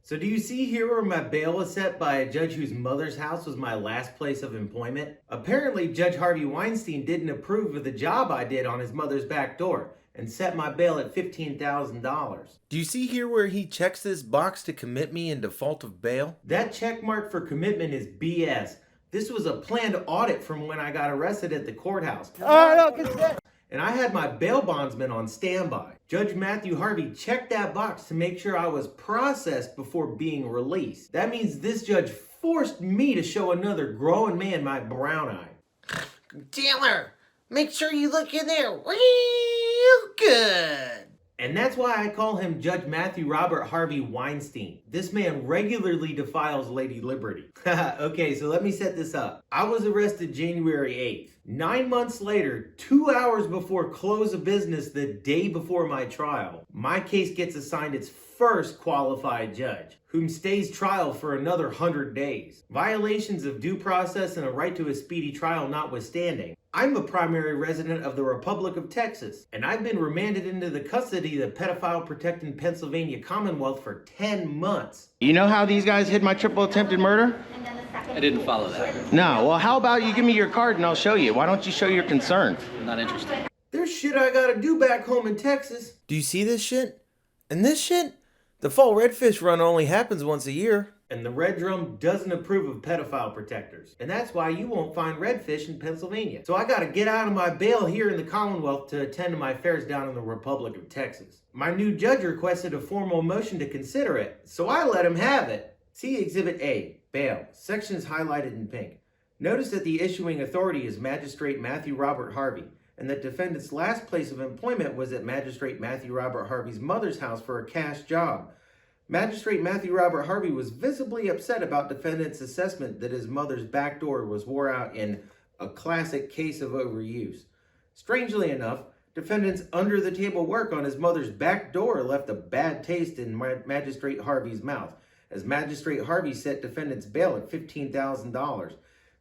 So do you see here where my bail is set by a judge whose mother's house was my last place of employment? Apparently, Judge Harvey Weinstein didn't approve of the job I did on his mother's back door and set my bail at $15,000. Do you see here where he checks this box to commit me in default of bail? That check mark for commitment is BS. This was a planned audit from when I got arrested at the courthouse. And I had my bail bondsman on standby. Judge Matthew Harvey checked that box to make sure I was processed before being released. That means this judge forced me to show another grown man my brown eye. Taylor, make sure you look in there real good. And that's why I call him Judge Matthew Robert Harvey Weinstein. This man regularly defiles Lady Liberty. Okay, so let me set this up. I was arrested January 8th. 9 months later, 2 hours before close of business the day before my trial, my case gets assigned its first qualified judge, whom stays trial for another 100 days. Violations of due process and a right to a speedy trial notwithstanding, I'm a primary resident of the Republic of Texas, and I've been remanded into the custody of the pedophile-protecting Pennsylvania Commonwealth for 10 months. You know how these guys hid my triple attempted murder? I didn't follow that. No, well, how about you give me your card and I'll show you? Why don't you show your concern? I'm not interested. There's shit I gotta do back home in Texas. Do you see this shit? And this shit? The fall redfish run only happens once a year. And the Red Drum doesn't approve of pedophile protectors. And that's why you won't find redfish in Pennsylvania. So I gotta get out of my bail here in the Commonwealth to attend to my affairs down in the Republic of Texas. My new judge requested a formal motion to consider it, so I let him have it. See Exhibit A, bail. Section is highlighted in pink. Notice that the issuing authority is Magistrate Matthew Robert Harvey, and that defendant's last place of employment was at Magistrate Matthew Robert Harvey's mother's house for a cash job. Magistrate Matthew Robert Harvey was visibly upset about defendant's assessment that his mother's back door was wore out in a classic case of overuse. Strangely enough, defendant's under-the-table work on his mother's back door left a bad taste in Magistrate Harvey's mouth, as Magistrate Harvey set defendant's bail at $15,000.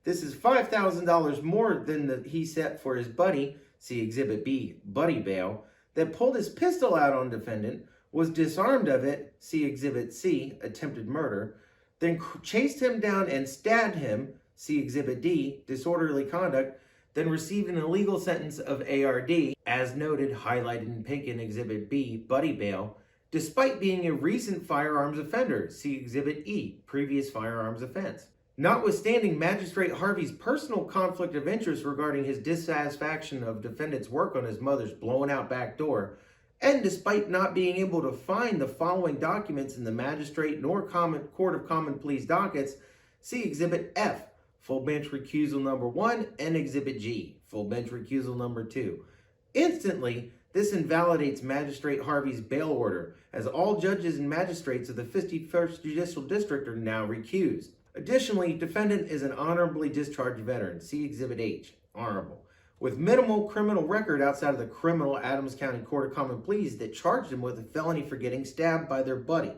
This is $5,000 more than he set for his buddy, see Exhibit B, buddy bail, that pulled his pistol out on defendant, was disarmed of it, see Exhibit C, attempted murder, then chased him down and stabbed him, see Exhibit D, disorderly conduct, then received an illegal sentence of ARD, as noted, highlighted in pink in Exhibit B, buddy bail, despite being a recent firearms offender, see Exhibit E, previous firearms offense. Notwithstanding Magistrate Harvey's personal conflict of interest regarding his dissatisfaction of defendant's work on his mother's blown out back door, and despite not being able to find the following documents in the Magistrate nor Court of Common Pleas dockets, see Exhibit F, full bench recusal number 1, and Exhibit G, full bench recusal number 2. Instantly, this invalidates Magistrate Harvey's bail order, as all judges and magistrates of the 51st Judicial District are now recused. Additionally, defendant is an honorably discharged veteran, see Exhibit H, honorable, with minimal criminal record outside of the criminal Adams County Court of Common Pleas that charged him with a felony for getting stabbed by their buddy.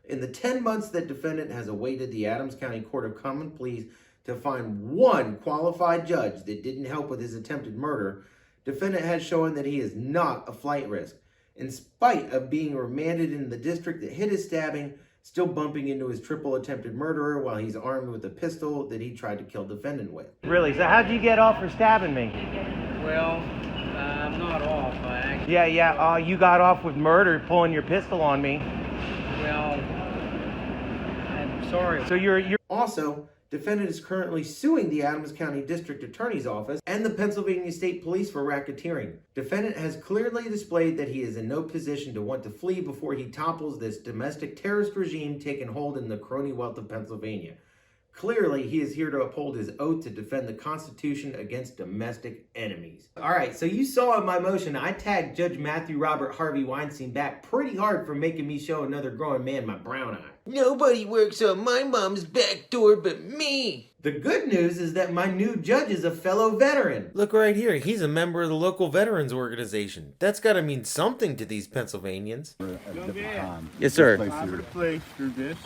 In the 10 months that defendant has awaited the Adams County Court of Common Pleas to find one qualified judge that didn't help with his attempted murder, defendant has shown that he is not a flight risk, in spite of being remanded in the district that hit his stabbing, still bumping into his triple attempted murderer while he's armed with a pistol that he tried to kill defendant with. Really? So how'd you get off for stabbing me? Well, I'm not off. I actually... Yeah. You got off with murder, pulling your pistol on me. Well, I'm sorry. So you're... Also, defendant is currently suing the Adams County District Attorney's Office and the Pennsylvania State Police for racketeering. Defendant has clearly displayed that he is in no position to want to flee before he topples this domestic terrorist regime taking hold in the Commonwealth of Pennsylvania. Clearly, he is here to uphold his oath to defend the Constitution against domestic enemies. All right, so you saw in my motion, I tagged Judge Matthew Robert Harvey Weinstein back pretty hard for making me show another grown man my brown eye. Nobody works on my mom's back door but me. The good news is that my new judge is a fellow veteran. Look right here, he's a member of the local veterans organization. That's gotta mean something to these Pennsylvanians. Yes, sir. Time for the place through this.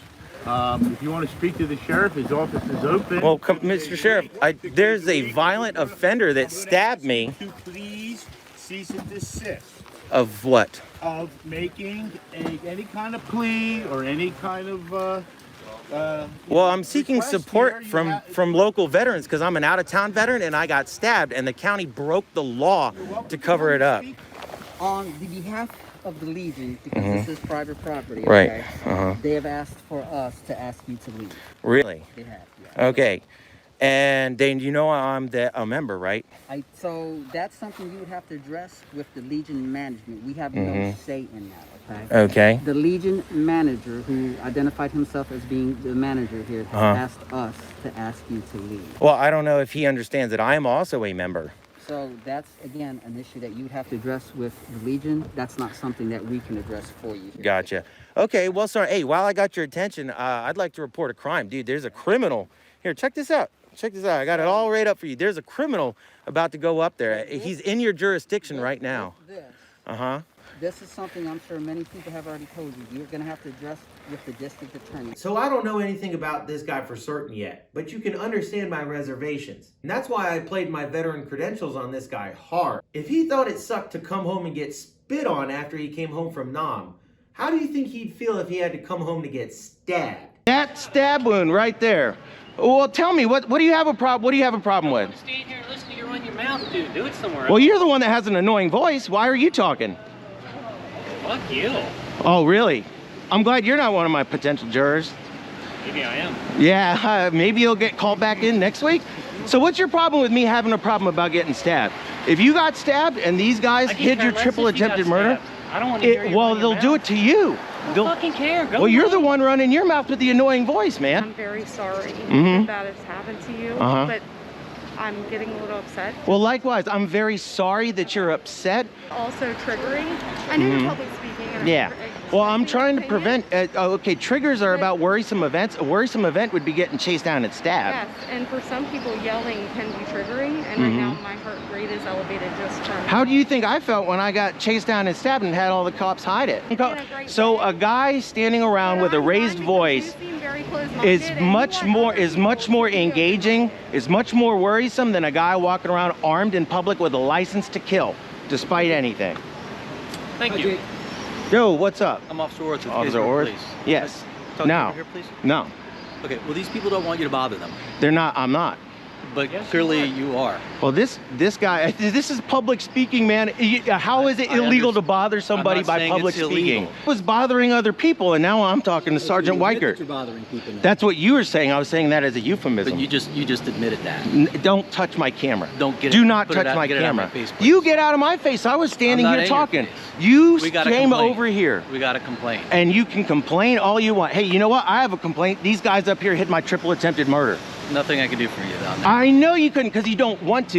If you want to speak to the sheriff, his office is open. Well, Mr. Sheriff, there's a violent offender that stabbed me. To please cease and desist. Of what? of making any kind of plea or any kind of Well, I'm seeking request support here. from local veterans because I'm an out-of-town veteran and I got stabbed and the county broke the law to cover it up. On the behalf of the Legion, because this is private property, Right. okay, they have asked for us to ask you to leave. Really? They have, yeah. Okay. And then you know I'm a member, right? So that's something you would have to address with the Legion management. We have no say in that, okay? Okay. The Legion manager, who identified himself as being the manager here, has asked us to ask you to leave. Well, I don't know if he understands that I am also a member. So that's, again, an issue that you would have to address with the Legion. That's not something that we can address for you here. Gotcha. Okay, well, sorry. Hey, while I got your attention, I'd like to report a crime. Dude, there's a criminal. Here, check this out. Check this out. I got it all right up for you. There's a criminal about to go up there. He's in your jurisdiction right now. This is something I'm sure many people have already told you. You're going to have to address with the district attorney. So I don't know anything about this guy for certain yet, but you can understand my reservations. And that's why I played my veteran credentials on this guy hard. If he thought it sucked to come home and get spit on after he came home from Nam, how do you think he'd feel if he had to come home to get stabbed? That stab wound right there. Well, tell me, what do you have a problem? What do you have a problem with? Stand here and listen to you run your mouth, dude. Do it somewhere else. Well, you're the one that has an annoying voice. Why are you talking? Fuck you. Oh, really? I'm glad you're not one of my potential jurors. Maybe I am. Yeah, maybe you'll get called back in next week. So what's your problem with me having a problem about getting stabbed? If you got stabbed and these guys hid your triple attempted murder, I don't want to hear you well, run your they'll do mouth. it to you. I don't fucking care. Go Well, you're the away. one running your mouth with the annoying voice, man. I'm very sorry Mhm. that has happened to you, Uh-huh. but I'm getting a little upset. Well, likewise, I'm very sorry that you're upset. Also triggering. I know you're public speaking. And Yeah. Well, I'm trying to opinion. prevent. Okay, triggers are about worrisome events. A worrisome event would be getting chased down and stabbed. Yes, and for some people, yelling can be triggering, and right now my heart rate is elevated just from. How do you think I felt when I got chased down and stabbed and had all the cops hide it? in a great So way. a guy standing around with a raised voice is much more engaging, is much more worrisome than a guy walking around armed in public with a license to kill, despite anything. Thank you. Yo, what's up? I'm Officer Orth with Officer Pittsburgh Orth? Police. Yes. Talk to No. you here, please. No, Okay, well, these people don't want you to bother them, they're not. I'm not. but clearly you are. Well, this guy, this is public speaking, man. How is it illegal to bother somebody by saying public it's speaking? illegal. I was bothering other people, and now I'm talking to Sergeant Weichert. You're bothering people now. That's what you were saying. I was saying that as a euphemism. But you just admitted that. Don't touch my camera. Don't get it- Do not put it touch out- my get it out of camera. my face, please. You get out of my face. I was standing I'm not here in your talking. face. You We got a came complaint. over here. We got a complaint. And you can complain all you want. Hey, you know what? I have a complaint. These guys up here hid my triple attempted murder. Nothing I can do for you, though. I know you couldn't because you don't want to.